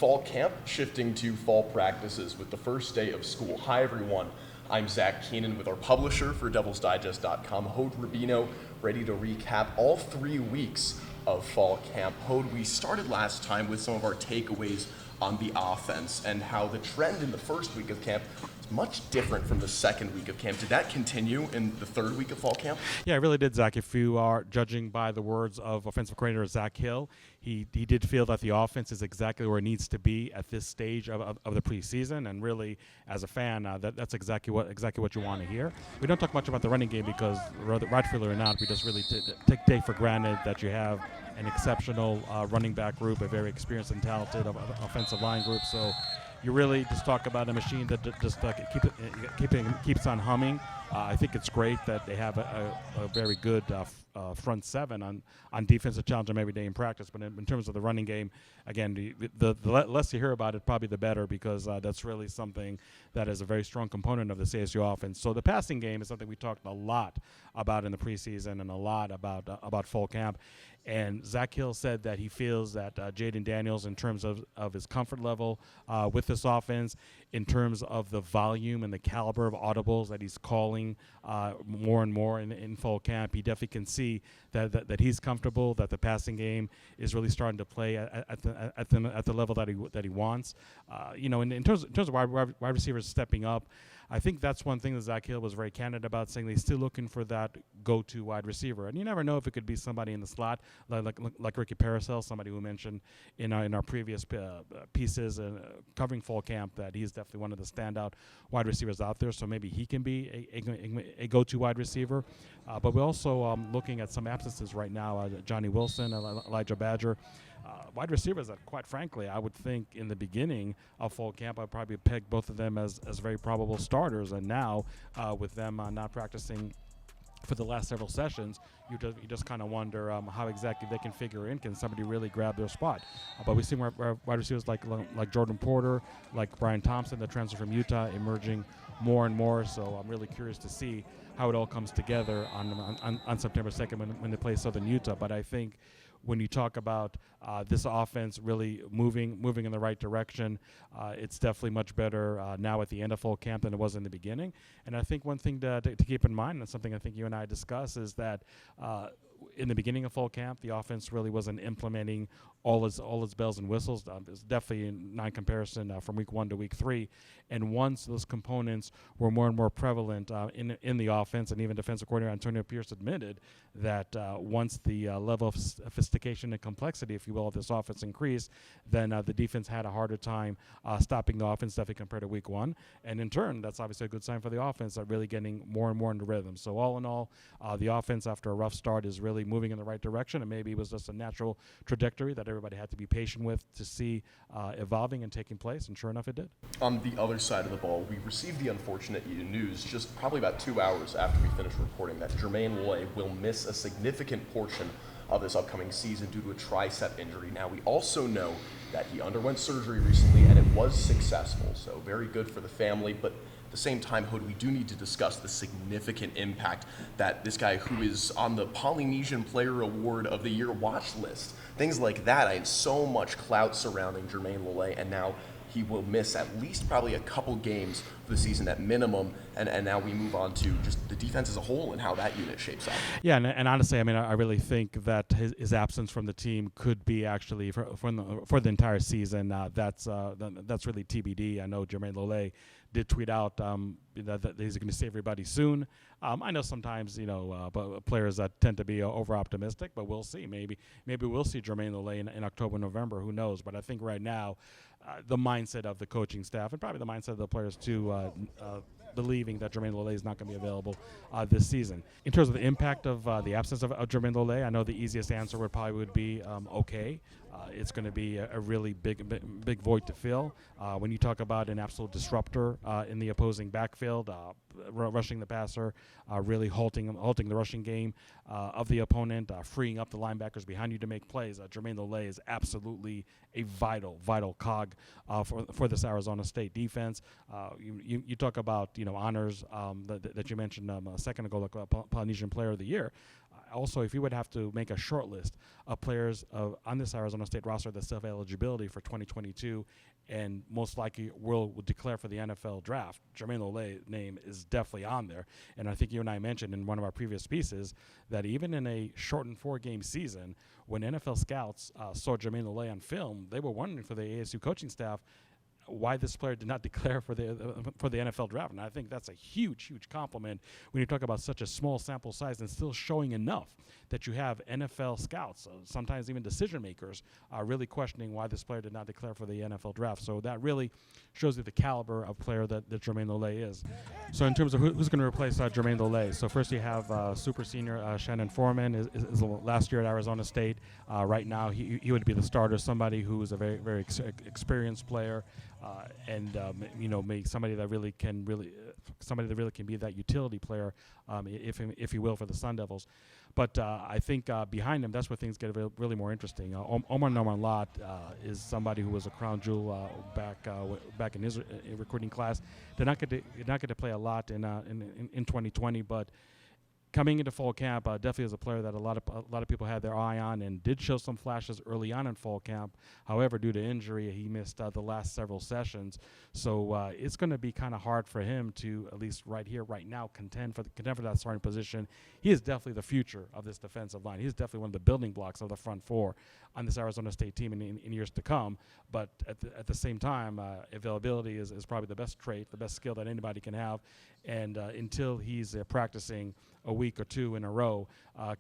fall camp shifting to fall practices with the first day of school. Hi, everyone. I'm Zach Keenan with our publisher for DevilsDigest.com, Hode Rubino, ready to recap all 3 weeks of fall camp. Hode, we started last time with some of our takeaways on the offense and how the trend in the first week of camp is much different from the second week of camp. Did that continue in the third week of fall camp? Yeah, it really did, Zach. If you are judging by the words of offensive coordinator Zach Hill, he did feel that the offense is exactly where it needs to be at this stage of the preseason, and really, as a fan, that's exactly what you want to hear. We don't talk much about the running game because, rightfully or not, we just really take for granted that you have an exceptional running back group, a very experienced and talented offensive line group. So you really just talk about a machine that just keeps on humming. I think it's great that they have a very good front seven on defense to challenge them every day in practice. But in terms of the running game, again, the less you hear about it, probably the better, because that's really something that is a very strong component of this ASU offense. So the passing game is something we talked a lot about in the preseason and a lot about fall camp. And Zach Hill said that he feels that Jaden Daniels, in terms of his comfort level with this offense, in terms of the volume and the caliber of audibles that he's calling more and more in fall camp, he definitely can see that he's comfortable, that the passing game is really starting to play at the level that he wants. In terms of wide receivers stepping up, I think that's one thing that Zach Hill was very candid about, saying that he's still looking for that go-to wide receiver. And you never know if it could be somebody in the slot, like Ricky Paracel, somebody who mentioned in our previous pieces covering fall camp that he's definitely one of the standout wide receivers out there. So maybe he can be a go-to wide receiver. But we're also looking at some absences right now. Johnny Wilson, Elijah Badger. Wide receivers that, quite frankly, I would think in the beginning of fall camp, I'd probably peg both of them as very probable starters. And now, with them not practicing for the last several sessions, you just kind of wonder how exactly they can figure in. Can somebody really grab their spot? But we've seen wide receivers like Jordan Porter, like Brian Thompson, the transfer from Utah, emerging more and more. So I'm really curious to see how it all comes together on September 2nd when they play Southern Utah. But I think when you talk about this offense really moving in the right direction, it's definitely much better now at the end of fall camp than it was in the beginning. And I think one thing to keep in mind, and something I think you and I discuss, is that in the beginning of fall camp, the offense really wasn't implementing all its bells and whistles. It's definitely in non-comparison from week 1 to week 3. And once those components were more and more prevalent in the offense, and even defensive coordinator Antonio Pierce admitted that once the level of sophistication and complexity, if you will, of this offense increased, then the defense had a harder time stopping the offense, definitely compared to week 1. And in turn, that's obviously a good sign for the offense, really getting more and more into rhythm. So all in all, the offense, after a rough start, is really moving in the right direction, and maybe it was just a natural trajectory that everybody had to be patient with to see evolving and taking place, and sure enough, it did. On the other side of the ball, we received the unfortunate news just probably about 2 hours after we finished reporting that Jermaine Loy will miss a significant portion of this upcoming season due to a tricep injury. Now, we also know that he underwent surgery recently, and it was successful, so very good for the family. But at the same time, Hood, we do need to discuss the significant impact that this guy, who is on the Polynesian Player Award of the Year watch list, things like that, I had so much clout surrounding Jermaine Loy, and now he will miss at least probably a couple games for the season at minimum, and now we move on to just the defense as a whole and how that unit shapes up. Yeah, and honestly, I mean, I really think that his absence from the team could be actually for the entire season. That's really TBD. I know Jermaine Lole did tweet out that he's going to see everybody soon. I know sometimes players that tend to be over optimistic, but we'll see. Maybe we'll see Jermaine Lole in October, November. Who knows? But I think right now, the mindset of the coaching staff and probably the mindset of the players too, believing that Jermaine Lole is not going to be available this season. In terms of the impact of the absence of Jermaine Lole, I know the easiest answer would be okay. It's going to be a really big void to fill. When you talk about an absolute disruptor in the opposing backfield, rushing the passer, really halting the rushing game of the opponent, freeing up the linebackers behind you to make plays, Jermaine Lole is absolutely a vital cog for this Arizona State defense. You talk about honors that you mentioned a second ago, like Polynesian Player of the Year. also, if you would have to make a short list of players on this Arizona State roster that still have eligibility for 2022 and most likely will declare for the NFL draft, Jermaine Lolay's name is definitely on there. And I think you and I mentioned in one of our previous pieces that even in a shortened 4-game season, when NFL scouts saw Jermaine Lolay on film, they were wondering for the ASU coaching staff why this player did not declare for the NFL draft. And I think that's a huge compliment when you talk about such a small sample size and still showing enough that you have NFL scouts, sometimes even decision makers, really questioning why this player did not declare for the NFL draft. So that really shows you the caliber of player that Jermaine Lolay is. So in terms of who's going to replace Jermaine Lolay, so first you have super senior Shannon Foreman is last year at Arizona State. Right now he would be the starter, somebody who is a very experienced player. Make somebody that really can be that utility player, if you will, for the Sun Devils. But I think behind him, that's where things get really more interesting. Omar Norman-Lott is somebody who was a crown jewel back in his recruiting class. Did not get to play a lot in 2020, but coming into fall camp, definitely is a player that a lot of people had their eye on and did show some flashes early on in fall camp. However, due to injury, he missed the last several sessions. So it's going to be kind of hard for him to, at least right now, contend for that starting position. He is definitely the future of this defensive line. He's definitely one of the building blocks of the front four on this Arizona State team in years to come. But at the same time, availability is probably the best trait, the best skill that anybody can have. And until he's practicing a week or two in a row,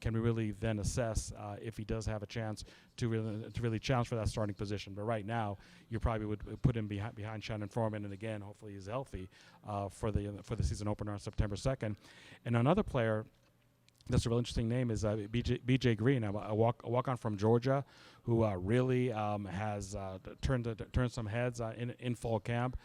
can we really then assess if he does have a chance to really challenge for that starting position? But right now, you probably would put him behind Shannon Foreman, and again, hopefully he's healthy for the season opener on September 2nd. And another player that's a real interesting name is B.J. Green, a walk-on from Georgia, who really has turned some heads in fall camp.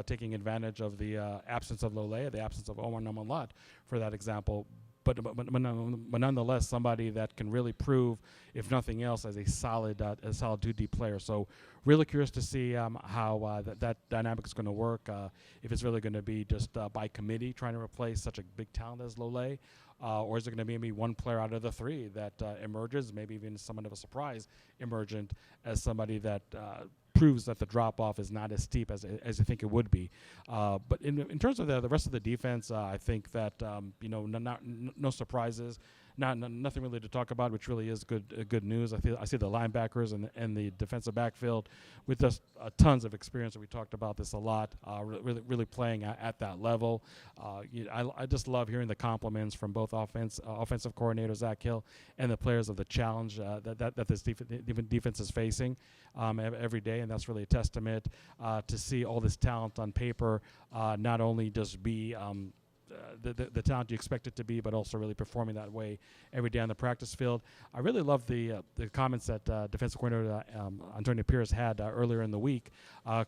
Taking advantage of the absence of Lolay, the absence of Omar Norman-Lott, for that example. But nonetheless, somebody that can really prove, if nothing else, as a solid 2D player. So really curious to see how that dynamic is going to work. If it's really going to be just by committee trying to replace such a big talent as Lolay, or is it going to be maybe one player out of the three that emerges, maybe even somewhat of a surprise emergent as somebody that proves that the drop-off is not as steep as you think it would be. But in terms of the rest of the defense, I think that no surprises. Nothing really to talk about, which really is good news. I see the linebackers and the defensive backfield with just tons of experience. And we talked about this a lot. Really playing at that level. I just love hearing the compliments from both offensive coordinator Zach Hill and the players of the challenge that this defense is facing every day, and that's really a testament to see all this talent on paper not only just be the talent you expect it to be, but also really performing that way every day on the practice field. I really love the comments that defensive coordinator Antonio Pierce had earlier in the week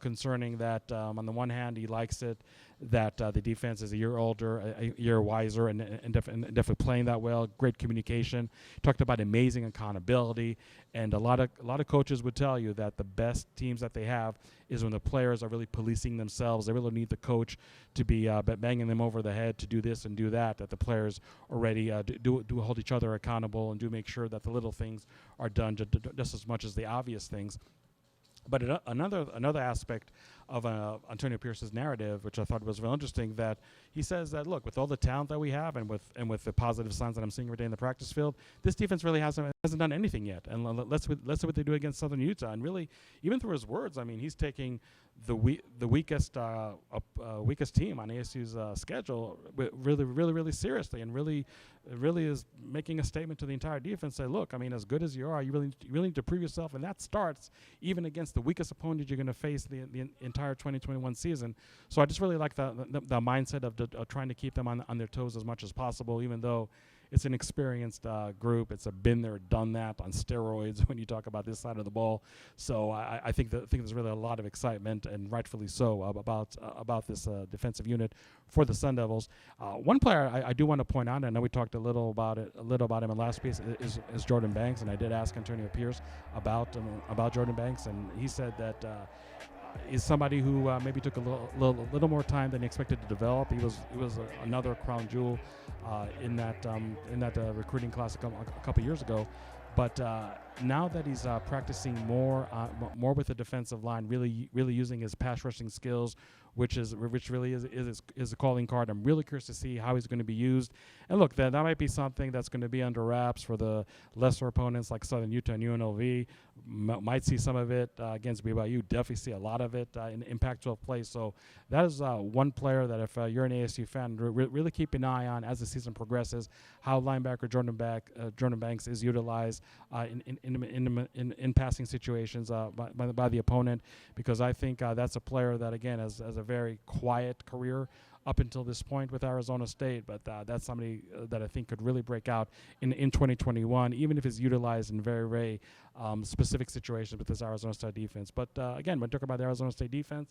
concerning that on the one hand, he likes it that the defense is a year older, a year wiser, and definitely playing that well. Great communication. Talked about amazing accountability, and a lot of coaches would tell you that the best teams that they have is when the players are really policing themselves. They really need the coach to be banging them over the head to do this and do that. That the players already do hold each other accountable and do make sure that the little things are done just as much as the obvious things. But another aspect of Antonio Pierce's narrative, which I thought was real interesting, that he says that, look, with all the talent that we have and with the positive signs that I'm seeing every day in the practice field, this defense really hasn't done anything yet. And let's see what they do against Southern Utah. And really, even through his words, I mean, he's taking the weakest team on ASU's schedule really seriously, and really is making a statement to the entire defense. Say, look, I mean, as good as you are, you really need to prove yourself, and that starts even against the weakest opponent you're going to face the entire 2021 season. So I just really like the mindset of trying to keep them on their toes as much as possible, even though it's an experienced group. It's a been there, done that on steroids when you talk about this side of the ball. So I think there's really a lot of excitement, and rightfully so, about this defensive unit for the Sun Devils. One player I do want to point out, I know we talked a little about him in the last piece, is Jordan Banks, and I did ask Antonio Pierce about Jordan Banks, and he said that is somebody who maybe took a little more time than he expected to develop. He was another crown jewel in that recruiting class a couple years ago. But now that he's practicing more with the defensive line, really using his pass rushing skills, which really is a calling card. I'm really curious to see how he's going to be used. And look, that might be something that's going to be under wraps for the lesser opponents like Southern Utah and UNLV. Might see some of it against BYU. Definitely see a lot of it in Pac-12 play. So that is one player that if you're an ASU fan, really keep an eye on as the season progresses, how linebacker Jordan Banks is utilized in passing situations by the opponent, because I think that's a player that, again, has a very quiet career up until this point with Arizona State, but that's somebody that I think could really break out in 2021, even if it's utilized in very specific situations with this Arizona State defense. But again, when talking about the Arizona State defense,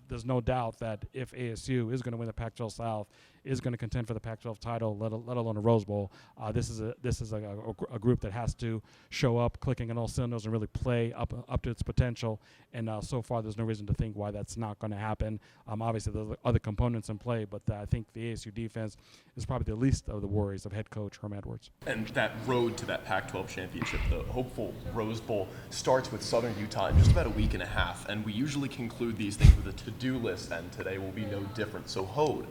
there's no doubt that if ASU is going to win the Pac-12 South, is going to contend for the Pac-12 title, let alone a Rose Bowl, this is a group that has to show up clicking on all cylinders and really play up to its potential. And so far, there's no reason to think why that's not going to happen. Obviously, there's other components in play, but I think the ASU defense is probably the least of the worries of head coach Herm Edwards. And that road to that Pac-12 championship, the hopeful Rose Bowl, starts with Southern Utah in just about a week and a half. And we usually conclude these things with a to-do list, and today will be no different. So, Hode,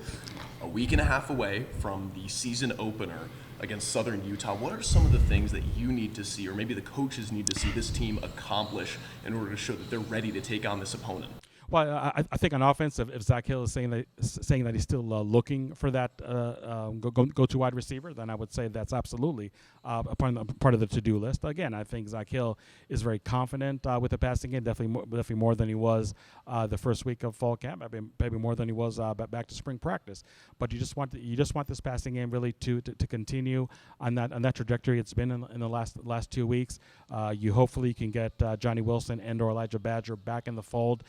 a week and a half away from the season opener against Southern Utah, what are some of the things that you need to see, or maybe the coaches need to see this team accomplish in order to show that they're ready to take on this opponent? Well, I think on offense, if Zach Hill is saying that he's still looking for that go-to wide receiver, then I would say that's absolutely part of the to-do list. Again, I think Zach Hill is very confident with the passing game, definitely more than he was the first week of fall camp, maybe more than he was back to spring practice. But you just want this passing game really to continue on that trajectory it's been in the last 2 weeks. You hopefully can get Johnny Wilson and/or Elijah Badger back in the fold.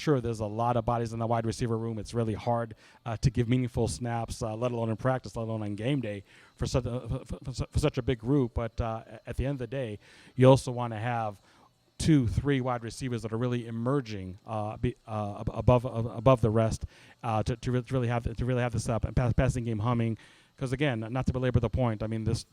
Sure, there's a lot of bodies in the wide receiver room. It's really hard to give meaningful snaps, let alone in practice, let alone on game day, for such a big group. But at the end of the day, you also want to have 2-3 wide receivers that are really emerging above the rest to really have this passing game humming. Because again, not to belabor the point, I mean this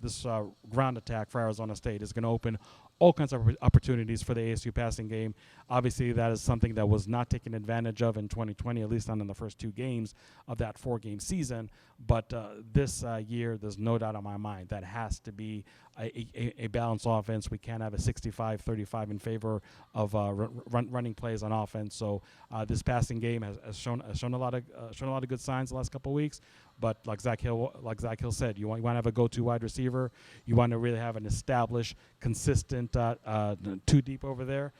ground attack for Arizona State is going to open all kinds of opportunities for the ASU passing game. Obviously, that is something that was not taken advantage of in 2020, at least not in the first 2 games of that 4-game season. But this year, there's no doubt in my mind that has to be a balanced offense. We can't have a 65-35 in favor of running plays on offense. So this passing game has shown a lot of good signs the last couple of weeks. But like Zach Hill said, you want to have a go-to wide receiver. You want to really have an established, consistent 2 deep over there.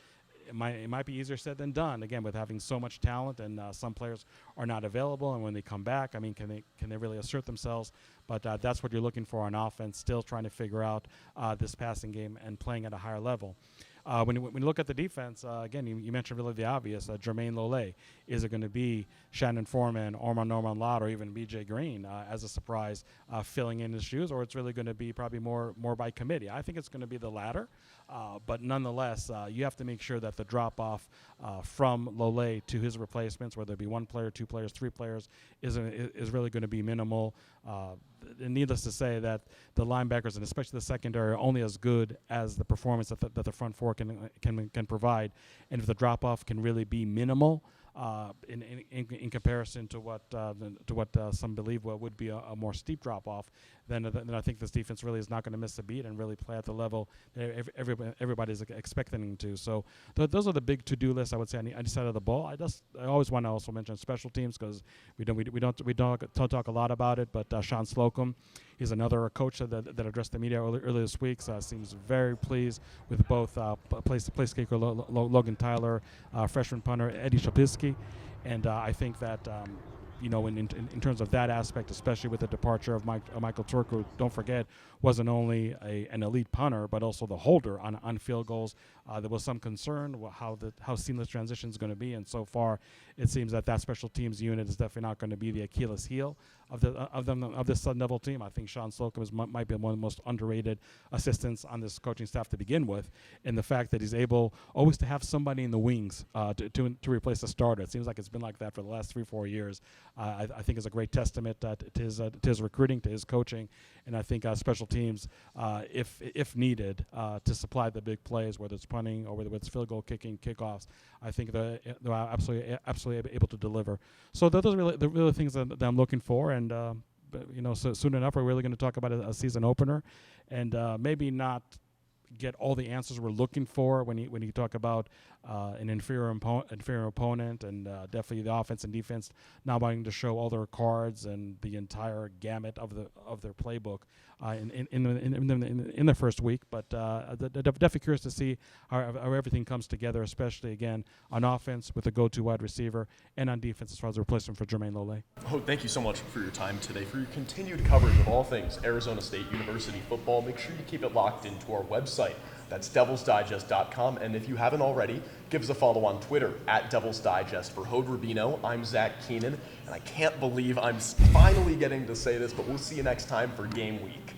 It might be easier said than done. Again, with having so much talent, and some players are not available, and when they come back, I mean, can they really assert themselves? But that's what you're looking for on offense. Still trying to figure out this passing game and playing at a higher level. When you look at the defense, again, you mentioned really the obvious. Jermaine Lole. Is it going to be Shannon Foreman, Norman Lott, or even B.J. Green as a surprise filling in his shoes, or it's really going to be probably more by committee? I think it's going to be the latter. But nonetheless, you have to make sure that the drop-off from Lole to his replacements, whether it be 1 player, 2 players, 3 players, is really going to be minimal. And needless to say that the linebackers, and especially the secondary, are only as good as the performance that the front 4 can provide. And if the drop-off can really be minimal, in comparison to what some believe would be a more steep drop-off, then I think this defense really is not going to miss a beat and really play at the level that everybody's expecting them to. So those are the big to-do lists, I would say, on each side of the ball. I always want to also mention special teams, because we don't talk a lot about it. But Sean Slocum, he's another coach that addressed the media earlier this week. So seems very pleased with both place kicker Logan Tyler, freshman punter Eddie Shapisky, and I think that in terms of that aspect, especially with the departure of Michael Turk, who, don't forget, wasn't only an elite punter, but also the holder on field goals. There was some concern how seamless transition is going to be, and so far it seems that special teams unit is definitely not going to be the Achilles heel of this Sun Devil team. I think Sean Slocum might be one of the most underrated assistants on this coaching staff to begin with, and the fact that he's able always to have somebody in the wings to replace the starter. It seems like it's been like that for the last 3-4 years. I think is a great testament to his recruiting, to his coaching, and I think special teams, if needed, to supply the big plays, whether it's punting or whether it's field goal kicking, kickoffs, I think they're absolutely able to deliver. So those are the really things that I'm looking for, and so soon enough we're really going to talk about a season opener, and maybe not get all the answers we're looking for when you talk about an inferior opponent, and definitely the offense and defense not wanting to show all their cards and the entire gamut of their playbook in the first week. But definitely curious to see how everything comes together, especially again on offense with a go-to wide receiver, and on defense as far as the replacement for Jermaine Lole. Oh, thank you so much for your time today, for your continued coverage of all things Arizona State University football. Make sure you keep it locked into our website. That's DevilsDigest.com. And if you haven't already, give us a follow on Twitter at DevilsDigest. For Hode Rubino, I'm Zach Keenan, and I can't believe I'm finally getting to say this, but we'll see you next time for Game Week.